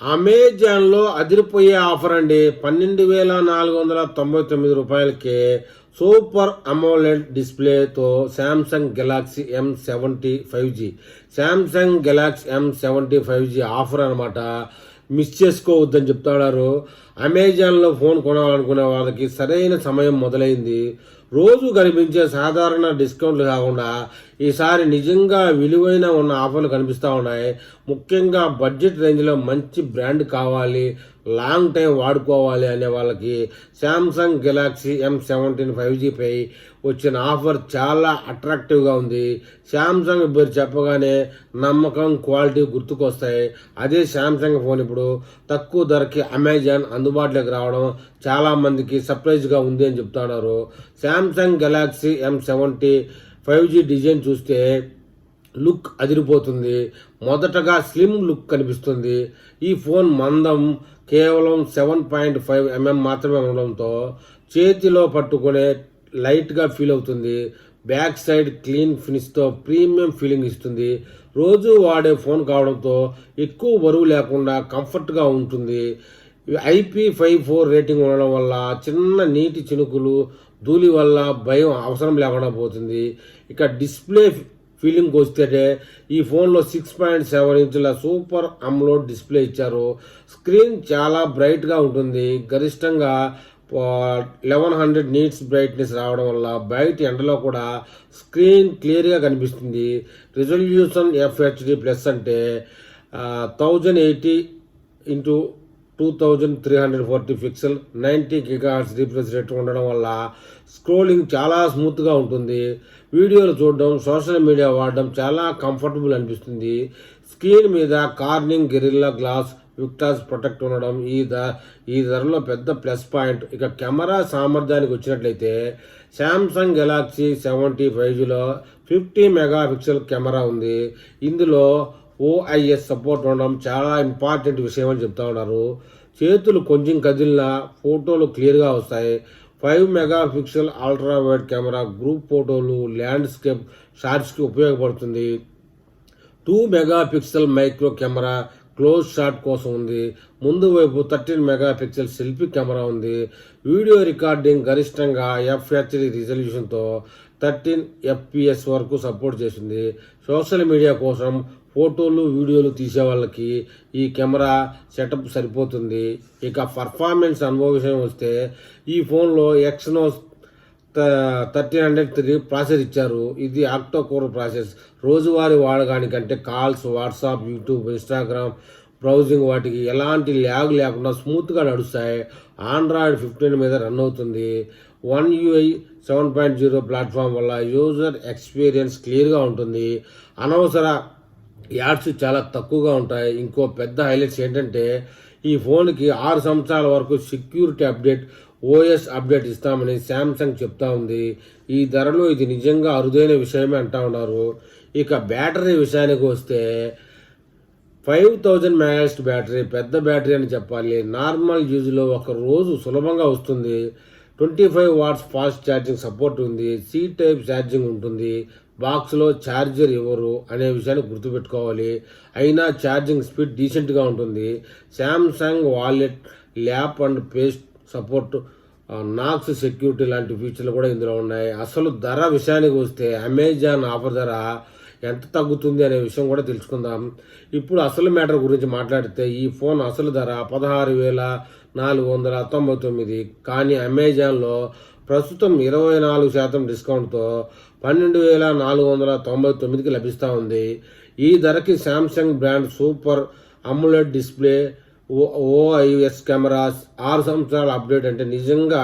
అమెజాన్లో అదిరిపోయే ఆఫర్ అండి. 12,499 రూపాయలకే సూపర్ అమోలెడ్ డిస్ప్లేతో Samsung Galaxy M70 5G Samsung Galaxy M70 5G offer అనమాట. మిస్ చేసుకోవద్దని చెప్తున్నారు. అమెజాన్లో ఫోన్ కొనాలనుకునే వాళ్ళకి సరైన సమయం మొదలైంది. రోజు కనిపించే సాధారణ డిస్కౌంట్లు కాకుండా ఈసారి నిజంగా విలువైన ఉన్న ఆఫర్లు కనిపిస్తూ ఉన్నాయి. ముఖ్యంగా బడ్జెట్ రేంజ్లో మంచి బ్రాండ్ కావాలి, లాంగ్ టైం వాడుకోవాలి అనే వాళ్ళకి శాంసంగ్ గెలాక్సీ M70 5G పై వచ్చిన ఆఫర్ చాలా అట్రాక్టివ్గా ఉంది. శాంసంగ్ పేరు చెప్పగానే నమ్మకం, క్వాలిటీ గుర్తుకొస్తాయి. అదే శాంసంగ్ ఫోన్ ఇప్పుడు తక్కువ ధరకి అమెజాన్ అందుబాటులోకి రావడం చాలామందికి సర్ప్రైజ్గా ఉంది అని చెప్తున్నారు. Samsung Galaxy M70 5G design చూస్తే లుక్ అదిరిపోతుంది. మొదటగా స్లిమ్ లుక్ కనిపిస్తుంది. ఈ ఫోన్ మందం కేవలం 7.5 mm మాత్రమే ఉండడంతో చేతిలో పట్టుకునే లైట్గా ఫీల్ అవుతుంది. బ్యాక్ సైడ్ క్లీన్ ఫినిష్తో ప్రీమియం ఫీలింగ్ ఇస్తుంది. రోజు వాడే ఫోన్ కావడంతో ఎక్కువ బరువు లేకుండా కంఫర్ట్గా ఉంటుంది. IP54 రేటింగ్ ఉండడం వల్ల చిన్న నీటి చినుకులు, ధూళి వల్ల భయం అవసరం లేకుండా పోతుంది. ఇక డిస్ప్లే ఫీలింగ్ వస్తే ఈ ఫోన్లో 6.7 ఇంచుల సూపర్ అమ్లోడ్ డిస్ప్లే ఇచ్చారు. స్క్రీన్ చాలా బ్రైట్గా ఉంటుంది. గరిష్టంగా 1100 నీట్స్ బ్రైట్నెస్ రావడం వల్ల బయట ఎండలో కూడా స్క్రీన్ క్లియర్గా కనిపిస్తుంది. రిజల్యూషన్ FHD ప్లస్ అంటే 1080 into 2340 pixel 90 GHz refresh rate ఉండడం వల్ల స్క్రోలింగ్ చాలా స్మూత్గా ఉంటుంది. వీడియోలు చూడడం, సోషల్ మీడియా వాడడం చాలా కంఫర్టబుల్ అనిపిస్తుంది. స్క్రీన్ మీద కార్నింగ్ గెరిల్లా గ్లాస్ విక్టాస్ ప్రొటెక్ట్ ఉండడం ఈ ధరలో పెద్ద ప్లస్ పాయింట్. ఇక కెమెరా సామర్థ్యానికి వచ్చినట్లయితే శాంసంగ్ గెలాక్సీ 70 5Gలో 50 మెగాపిక్సెల్ కెమెరా ఉంది. ఇందులో OIS సపోర్ట్ ఉండడం చాలా ఇంపార్టెంట్ విషయం అని చెప్తా ఉన్నారు. చేతులు కొంచెం కదిలినా ఫోటోలు క్లియర్గా వస్తాయి. 5 megapixel ultra wide camera group ఫోటోలు, ల్యాండ్స్కేప్ షాట్స్కి ఉపయోగపడుతుంది. 2 megapixel micro camera close shot కోసం ఉంది. ముందు వైపు 13 మెగాపిక్సెల్ సెల్ఫీ కెమెరా ఉంది. వీడియో రికార్డింగ్ గరిష్టంగా FHD రిజల్యూషన్తో 13 FPS వరకు సపోర్ట్ చేసింది. సోషల్ మీడియా కోసం ఫోటోలు, వీడియోలు తీసే వాళ్ళకి ఈ కెమెరా సెటప్ సరిపోతుంది. ఇక పర్ఫార్మెన్స్ అనుభవ విషయం వస్తే ఈ ఫోన్లో Exynos 1303 ప్రాసెసర్ ఇచ్చారు. ఇది ఆక్టో కోర్ ప్రాసెస్. రోజువారీ వాడకానికంటే calls, WhatsApp, YouTube, Instagram browsing వాటికి ఎలాంటి ల్యాగ్ లేకుండా స్మూత్గా నడుస్తాయి. ఆండ్రాయిడ్ 15 మీద రన్ అవుతుంది. One UI 7.0 ప్లాట్ఫామ్ వల్ల యూజర్ ఎక్స్పీరియన్స్ క్లియర్గా ఉంటుంది. అనవసర యాడ్స్ చాలా తక్కువగా ఉంటాయి. ఇంకో పెద్ద హైలైట్స్ ఏంటంటే ఈ ఫోన్కి 6 సంవత్సరాల వరకు సెక్యూరిటీ అప్డేట్, OS అప్డేట్ ఇస్తామని శాంసంగ్ చెప్తా ఉంది. ఈ ధరలో ఇది నిజంగా అరుదైన విషయమే అంటా ఉన్నారు. ఇక బ్యాటరీ విషయానికి వస్తే 5000 mAh బ్యాటరీ పెద్ద బ్యాటరీ అని చెప్పాలి. నార్మల్ యూజ్లో ఒక రోజు సులభంగా వస్తుంది. 25 వాట్స్ ఫాస్ట్ ఛార్జింగ్ సపోర్ట్ ఉంది. C టైప్ ఛార్జింగ్ ఉంటుంది. బాక్స్లో ఛార్జర్ ఇవ్వరు అనే విషయాన్ని గుర్తుపెట్టుకోవాలి. అయినా ఛార్జింగ్ స్పీడ్ డీసెంట్గా ఉంటుంది. Samsung Wallet, lap and paste support, Knox security లాంటి ఫీచర్లు కూడా ఇందులో ఉన్నాయి. అసలు ధర విషయానికి వస్తే అమెజాన్ ఆఫర్ ధర ఎంత తగ్గుతుంది అనే విషయం కూడా తెలుసుకుందాం. ఇప్పుడు అసలు మ్యాటర్ గురించి మాట్లాడితే ఈ ఫోన్ అసలు ధర 16,499. కానీ అమెజాన్లో ప్రస్తుతం 24% డిస్కౌంట్తో 12,499కి లభిస్తూ ఉంది. ఈ ధరకి Samsung brand super AMOLED display, OIS cameras, 6 సంవత్సరాల అప్డేట్ అంటే నిజంగా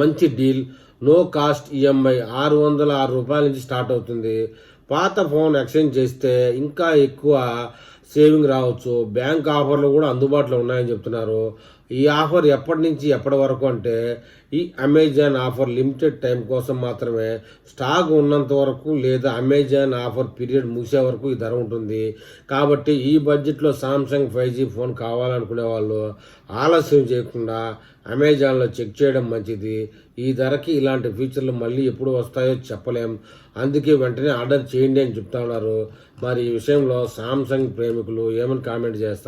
మంచి డీల్. నో కాస్ట్ EMI 606 రూపాయల నుంచి స్టార్ట్ అవుతుంది. పాత ఫోన్ ఎక్స్చేంజ్ చేస్తే ఇంకా ఎక్కువ సేవింగ్ రావచ్చు. బ్యాంక్ ఆఫర్లు కూడా అందుబాటులో ఉన్నాయని చెప్తున్నారు. ఈ ఆఫర్ ఎప్పటి నుంచి ఎప్పటి వరకు అంటే ఈ అమెజాన్ ఆఫర్ లిమిటెడ్ టైం కోసం మాత్రమే. స్టాక్ ఉన్నంత వరకు లేదా అమెజాన్ ఆఫర్ పీరియడ్ ముగిసే వరకు ఈ ధర ఉంటుంది. కాబట్టి ఈ బడ్జెట్లో సామ్సంగ్ 5G ఫోన్ కావాలనుకునే వాళ్ళు ఆలస్యం చేయకుండా అమెజాన్లో చెక్ చేయడం మంచిది. ఈ ధరకి ఇలాంటి ఫీచర్లు మళ్ళీ ఎప్పుడు వస్తాయో చెప్పలేం. అందుకే వెంటనే ఆర్డర్ చేయండి అని చెప్తా ఉన్నారు. మరి ఈ విషయంలో సామ్సంగ్ ప్రేమికులు ఏమని కామెంట్ చేస్తారు?